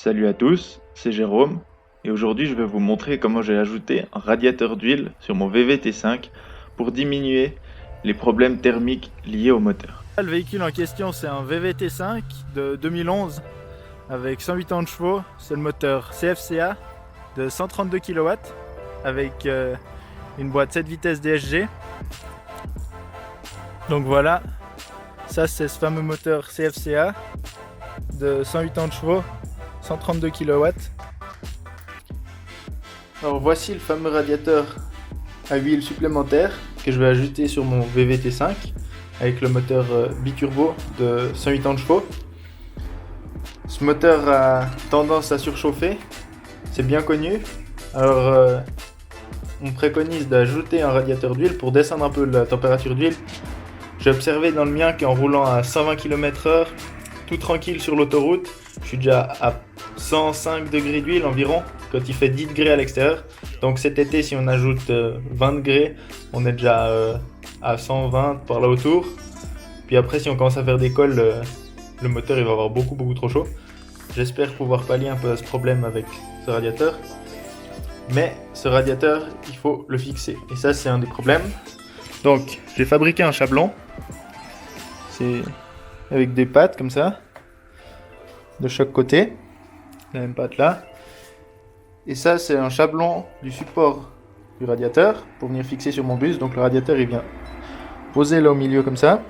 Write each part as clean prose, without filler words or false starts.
Salut à tous, c'est Jérôme et aujourd'hui je vais vous montrer comment j'ai ajouté un radiateur d'huile sur mon VVT5 pour diminuer les problèmes thermiques liés au moteur. Le véhicule en question, c'est un VVT5 de 2011 avec 180 chevaux. C'est le moteur CFCA de 132 kW avec une boîte 7 vitesses DSG. Donc voilà, ça c'est ce fameux moteur CFCA de 180 chevaux, 132 kW. Alors voici le fameux radiateur à huile supplémentaire que je vais ajouter sur mon VVT5 avec le moteur biturbo de 180 chevaux. Ce moteur a tendance à surchauffer, c'est bien connu. Alors on préconise d'ajouter un radiateur d'huile pour descendre un peu la température d'huile. J'ai observé dans le mien qu'en roulant à 120 km/h, tout tranquille sur l'autoroute, je suis déjà à 105 degrés d'huile environ quand il fait 10 degrés à l'extérieur. Donc cet été, si on ajoute 20 degrés, on est déjà à 120 par là autour. Puis après, si on commence à faire des cols, le moteur il va avoir beaucoup trop chaud. J'espère pouvoir pallier un peu à ce problème avec ce radiateur. Mais ce radiateur, il faut le fixer. Et ça, c'est un des problèmes. Donc, j'ai fabriqué un chablon. C'est avec des pattes comme ça, de chaque côté. La même patte là. Et ça, c'est un chablon du support du radiateur pour venir fixer sur mon bus. Donc le radiateur, il vient poser là au milieu comme ça.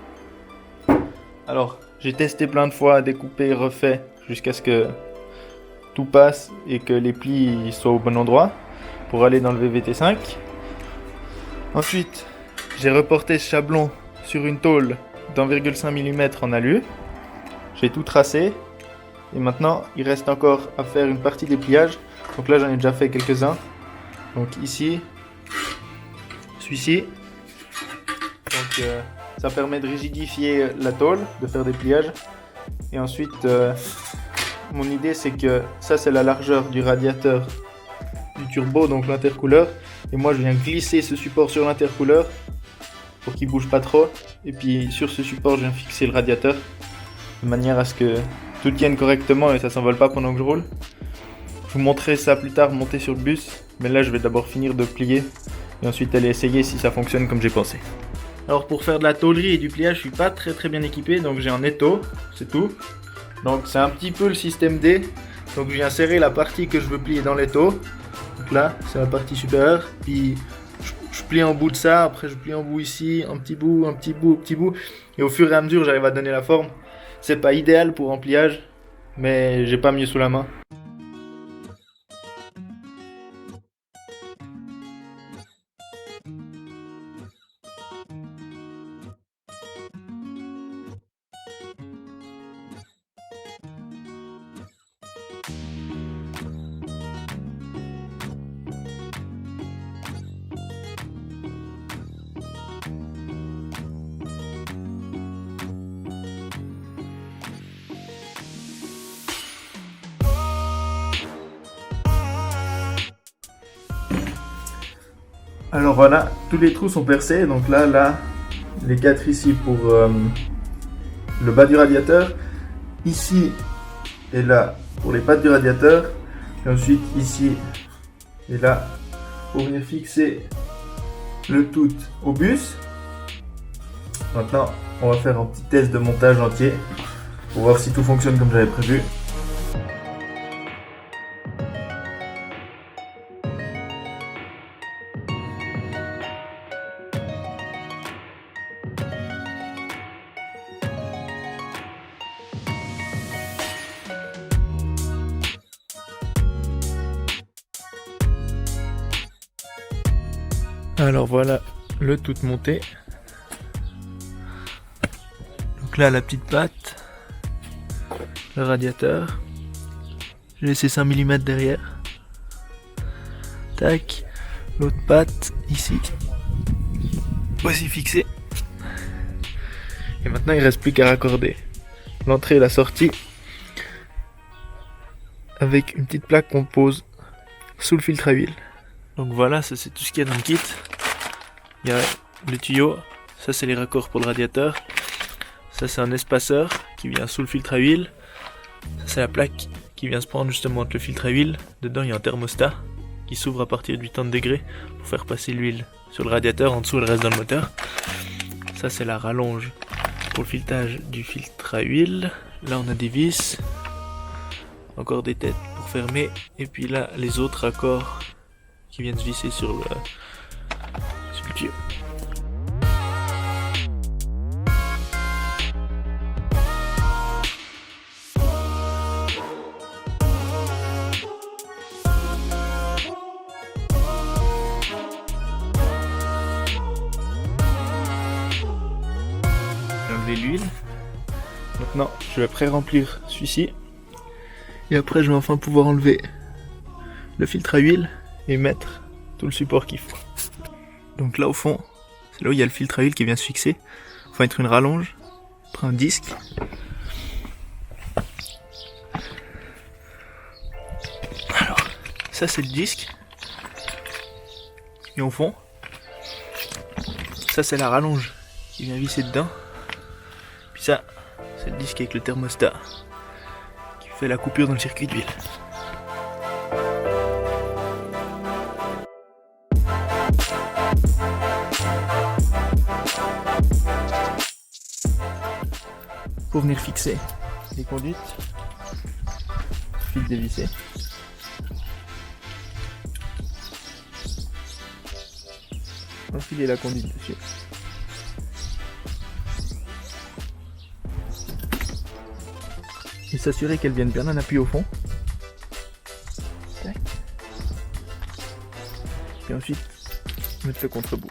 Alors, j'ai testé plein de fois, découpé, refait, jusqu'à ce que tout passe et que les plis soient au bon endroit pour aller dans le VVT5. Ensuite, j'ai reporté ce chablon sur une tôle d'1,5 mm en alu. J'ai tout tracé. Et maintenant, il reste encore à faire une partie des pliages. Donc là, j'en ai déjà fait quelques-uns. Donc ici, celui-ci. Donc ça permet de rigidifier la tôle, de faire des pliages. Et ensuite, mon idée, c'est que ça, c'est la largeur du radiateur du turbo, donc l'intercooleur. Et moi, je viens glisser ce support sur l'intercooleur pour qu'il bouge pas trop. Et puis sur ce support, je viens fixer le radiateur de manière à ce que tout tienne correctement et ça s'envole pas pendant que je roule. Je vous montrerai ça plus tard, monter sur le bus, mais là je vais d'abord finir de plier et ensuite aller essayer si ça fonctionne comme j'ai pensé. Alors pour faire de la tôlerie et du pliage, je suis pas très bien équipé, donc j'ai un étau, c'est tout. Donc c'est un petit peu le système D, donc je viens serrer la partie que je veux plier dans l'étau. Donc là, c'est la partie supérieure, puis je plie en bout de ça, après je plie en bout ici, un petit bout, et au fur et à mesure j'arrive à donner la forme. C'est pas idéal pour un pliage, mais j'ai pas mieux sous la main. Alors voilà, tous les trous sont percés, donc là, les 4 ici pour le bas du radiateur, ici et là pour les pattes du radiateur, et ensuite ici et là pour venir fixer le tout au bus. Maintenant, on va faire un petit test de montage entier pour voir si tout fonctionne comme j'avais prévu. Alors voilà le tout monté. Donc là la petite patte, le radiateur. J'ai laissé 5 mm derrière. Tac, l'autre patte ici. Voici fixé. Et maintenant il reste plus qu'à raccorder l'entrée et la sortie avec une petite plaque qu'on pose sous le filtre à huile. Donc voilà, ça c'est tout ce qu'il y a dans le kit. Il y a le tuyau, ça c'est les raccords pour le radiateur. Ça c'est un espaceur qui vient sous le filtre à huile. Ça c'est la plaque qui vient se prendre justement entre le filtre à huile. Dedans il y a un thermostat qui s'ouvre à partir de 80 degrés pour faire passer l'huile sur le radiateur, en dessous elle reste dans le moteur. Ça c'est la rallonge pour le filetage du filtre à huile. Là on a des vis, encore des têtes pour fermer, et puis là les autres raccords qui viennent se visser sur le tuyau. J'ai enlevé l'huile. Maintenant, je vais pré-remplir celui-ci. Et après, je vais enfin pouvoir enlever le filtre à huile et mettre tout le support qu'il faut. Donc là, au fond, c'est là où il y a le filtre à huile qui vient se fixer. Il faut mettre une rallonge, on prend un disque. Alors, ça c'est le disque. Et au fond, ça c'est la rallonge qui vient visser dedans. Puis ça, c'est le disque avec le thermostat qui fait la coupure dans le circuit d'huile. Pour venir fixer les conduites, fil dévissé. Enfiler la conduite dessus. Et s'assurer qu'elle vienne bien en appui au fond. Tac. Et ensuite mettre le contre-bout.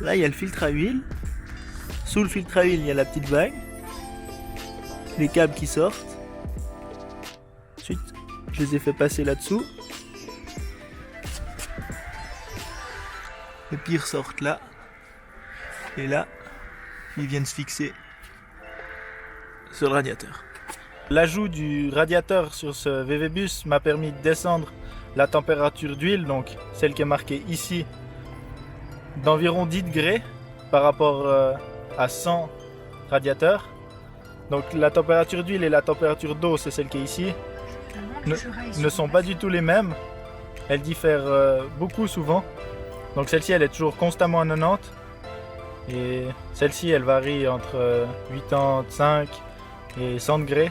Là il y a le filtre à huile. Sous le filtre à huile il y a la petite vague. Les câbles qui sortent. Ensuite je les ai fait passer là-dessous. Et puis ils ressortent là. Et là ils viennent se fixer sur le radiateur. L'ajout du radiateur sur ce VV Bus m'a permis de descendre la température d'huile, donc celle qui est marquée ici, d'environ 10 degrés par rapport à 100 radiateurs. Donc la température d'huile et la température d'eau, c'est celle qui est ici, ne sont pas du tout les mêmes. Elles diffèrent beaucoup souvent. Donc celle-ci elle est toujours constamment à 90 et celle-ci elle varie entre 85 et 100 degrés.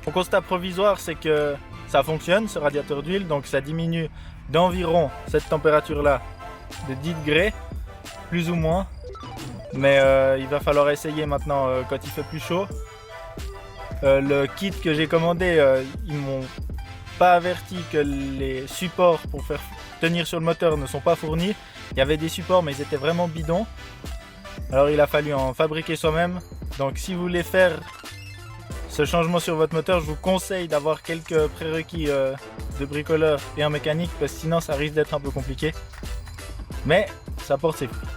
Mon constat provisoire c'est que ça fonctionne ce radiateur d'huile, donc ça diminue d'environ cette température là de 10 degrés plus ou moins, mais il va falloir essayer maintenant quand il fait plus chaud. Le kit que j'ai commandé, ils m'ont pas averti que les supports pour faire tenir sur le moteur ne sont pas fournis. Il y avait des supports mais ils étaient vraiment bidons, alors il a fallu en fabriquer soi-même. Donc si vous voulez faire ce changement sur votre moteur, je vous conseille d'avoir quelques prérequis de bricoleur et en mécanique, parce que sinon ça risque d'être un peu compliqué, mais ça porte ses fruits.